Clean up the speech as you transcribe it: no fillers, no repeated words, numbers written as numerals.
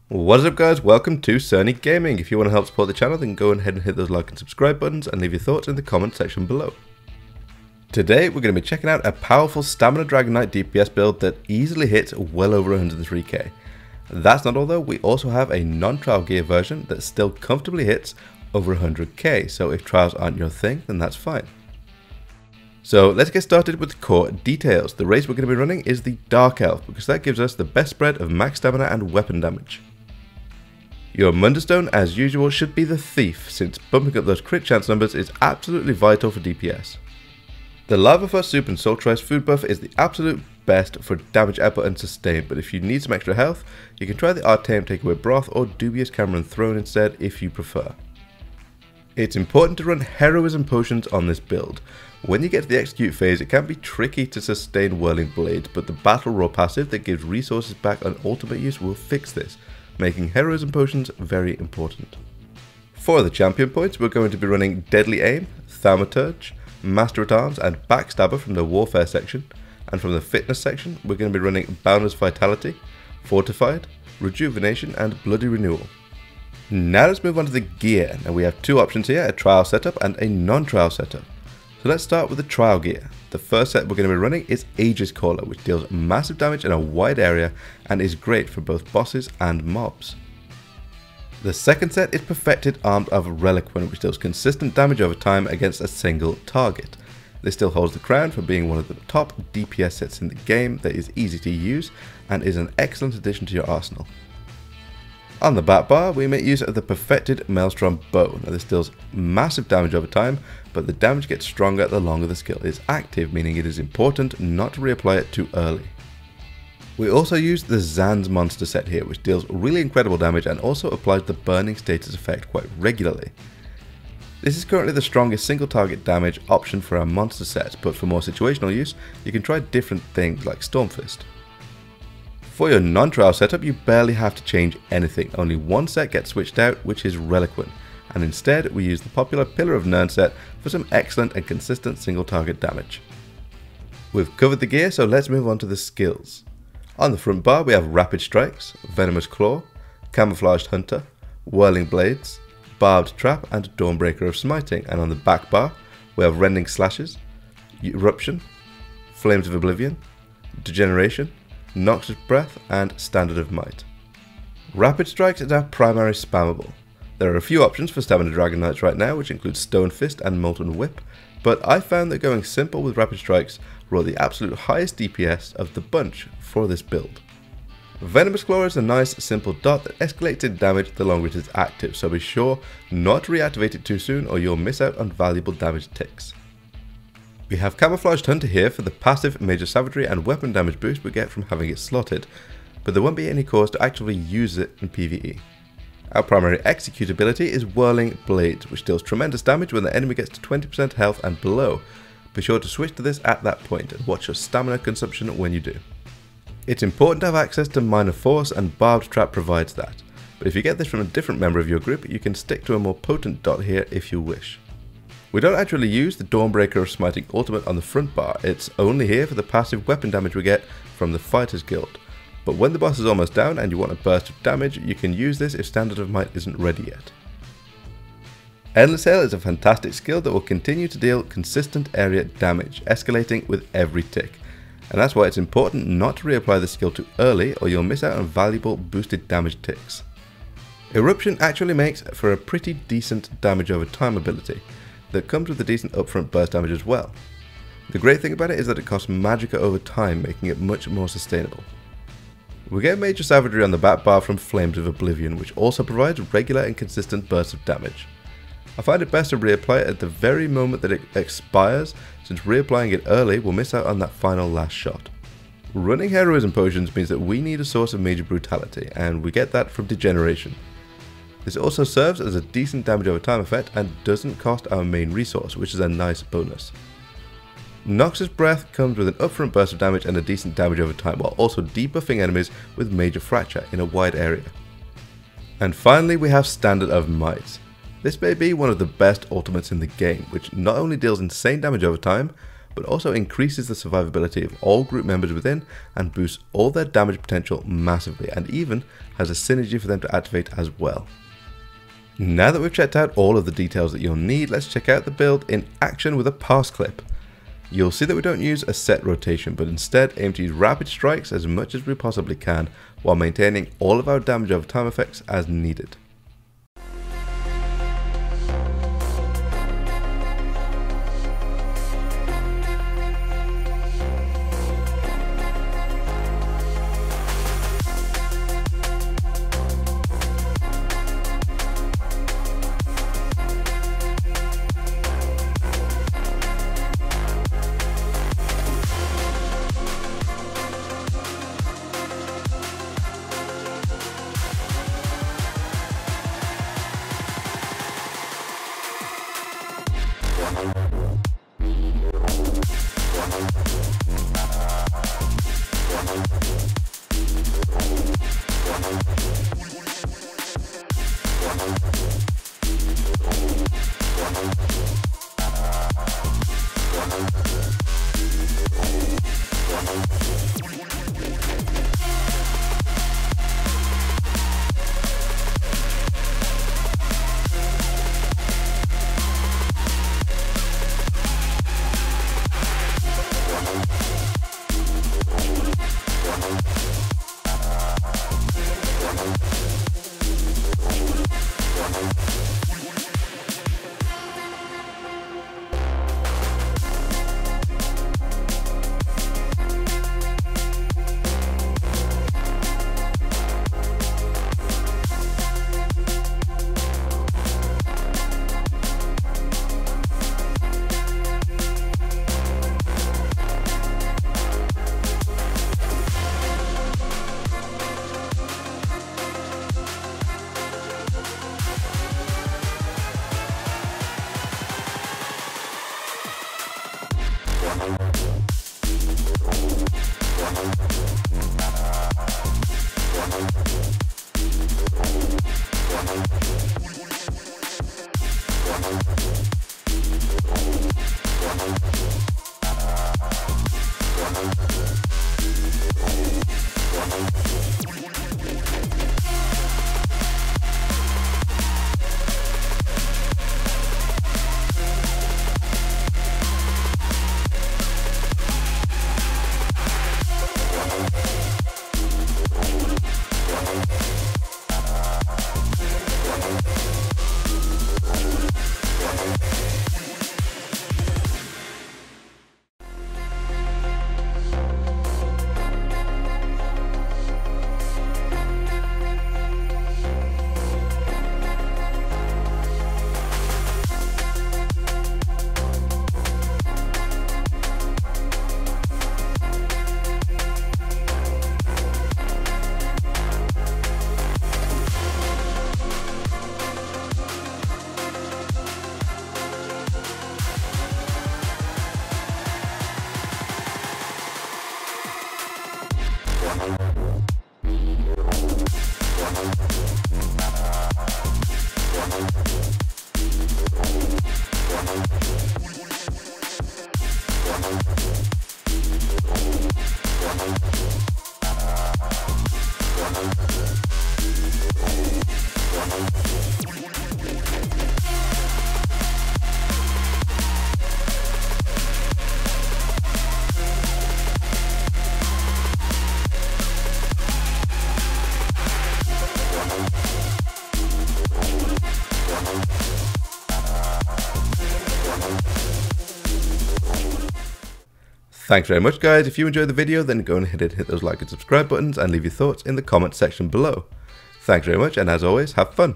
What is up guys, welcome to Cerny Gaming. If you want to help support the channel, then go ahead and hit those like and subscribe buttons and leave your thoughts in the comment section below. Today we're going to be checking out a powerful stamina Dragonknight DPS build that easily hits well over 103k. That's not all though, we also have a non-trial gear version that still comfortably hits over 100k, so if trials aren't your thing, then that's fine. So let's get started with the core details. The race we're going to be running is the Dark Elf, because that gives us the best spread of max stamina and weapon damage. Your Munderstone, as usual, should be the Thief, since bumping up those crit chance numbers is absolutely vital for DPS. The Lava Fuzz Soup and Salt Rice food buff is the absolute best for damage output and sustain, but if you need some extra health, you can try the Artame Takeaway Broth or Dubious Cameron Throne instead if you prefer. It's important to run Heroism Potions on this build. When you get to the execute phase, it can be tricky to sustain Whirling Blades, but the Battle Roar passive that gives resources back on ultimate use will fix this, making Heroism Potions very important. For the champion points, we're going to be running Deadly Aim, Thaumaturge, Master at Arms and Backstabber from the Warfare section, and from the Fitness section, we're going to be running Boundless Vitality, Fortified, Rejuvenation and Bloody Renewal. Now let's move on to the gear. Now we have two options here, a trial setup and a non-trial setup. So let's start with the trial gear. The first set we're going to be running is Aegis Caller, which deals massive damage in a wide area and is great for both bosses and mobs. The second set is Perfected Armed of Reliquin, which deals consistent damage over time against a single target. This still holds the crown for being one of the top DPS sets in the game that is easy to use and is an excellent addition to your arsenal. On the back bar, we make use of the Perfected Maelstrom Bow. Now this deals massive damage over time, but the damage gets stronger the longer the skill is active, meaning it is important not to reapply it too early. We also use the Zan's monster set here, which deals really incredible damage and also applies the burning status effect quite regularly. This is currently the strongest single target damage option for our monster set, but for more situational use, you can try different things like Stormfist. For your non-trial setup, you barely have to change anything, only one set gets switched out, which is Reliquin, and instead we use the popular Pillar of Nirn set for some excellent and consistent single target damage. We've covered the gear, so let's move on to the skills. On the front bar we have Rapid Strikes, Venomous Claw, Camouflaged Hunter, Whirling Blades, Barbed Trap and Dawnbreaker of Smiting, and on the back bar we have Rending Slashes, Eruption, Flames of Oblivion, Degeneration, Noxious Breath and Standard of Might. Rapid Strikes is our primary spammable. There are a few options for Stamina Dragonknights right now, which include Stone Fist and Molten Whip, but I found that going simple with Rapid Strikes brought the absolute highest DPS of the bunch for this build. Venomous Claw is a nice simple dot that escalates in damage the longer it is active, so be sure not to reactivate it too soon or you'll miss out on valuable damage ticks. We have Camouflaged Hunter here for the passive major savagery and weapon damage boost we get from having it slotted, but there won't be any cause to actually use it in PvE. Our primary execute ability is Whirling Blades, which deals tremendous damage when the enemy gets to 20% health and below. Be sure to switch to this at that point and watch your stamina consumption when you do. It's important to have access to Minor Force, and Barbed Trap provides that, but if you get this from a different member of your group, you can stick to a more potent dot here if you wish. We don't actually use the Dawnbreaker of Smiting ultimate on the front bar, it's only here for the passive weapon damage we get from the Fighters Guild. But when the boss is almost down and you want a burst of damage, you can use this if Standard of Might isn't ready yet. Endless Hail is a fantastic skill that will continue to deal consistent area damage, escalating with every tick. And that's why it's important not to reapply the skill too early or you'll miss out on valuable boosted damage ticks. Eruption actually makes for a pretty decent damage over time ability that comes with a decent upfront burst damage as well. The great thing about it is that it costs magicka over time, making it much more sustainable. We get Major Savagery on the back bar from Flames of Oblivion, which also provides regular and consistent bursts of damage. I find it best to reapply it at the very moment that it expires, since reapplying it early will miss out on that final last shot. Running Heroism Potions means that we need a source of major brutality, and we get that from Degeneration. This also serves as a decent damage over time effect and doesn't cost our main resource, which is a nice bonus. Noxious Breath comes with an upfront burst of damage and a decent damage over time, while also debuffing enemies with Major Fracture in a wide area. And finally we have Standard of Might. This may be one of the best ultimates in the game, which not only deals insane damage over time, but also increases the survivability of all group members within and boosts all their damage potential massively, and even has a synergy for them to activate as well. Now that we've checked out all of the details that you'll need, let's check out the build in action with a pass clip. You'll see that we don't use a set rotation, but instead aim to use rapid strikes as much as we possibly can, while maintaining all of our damage over time effects as needed. Thanks very much guys. If you enjoyed the video, then go ahead and hit those like and subscribe buttons and leave your thoughts in the comment section below. Thanks very much, and as always, have fun.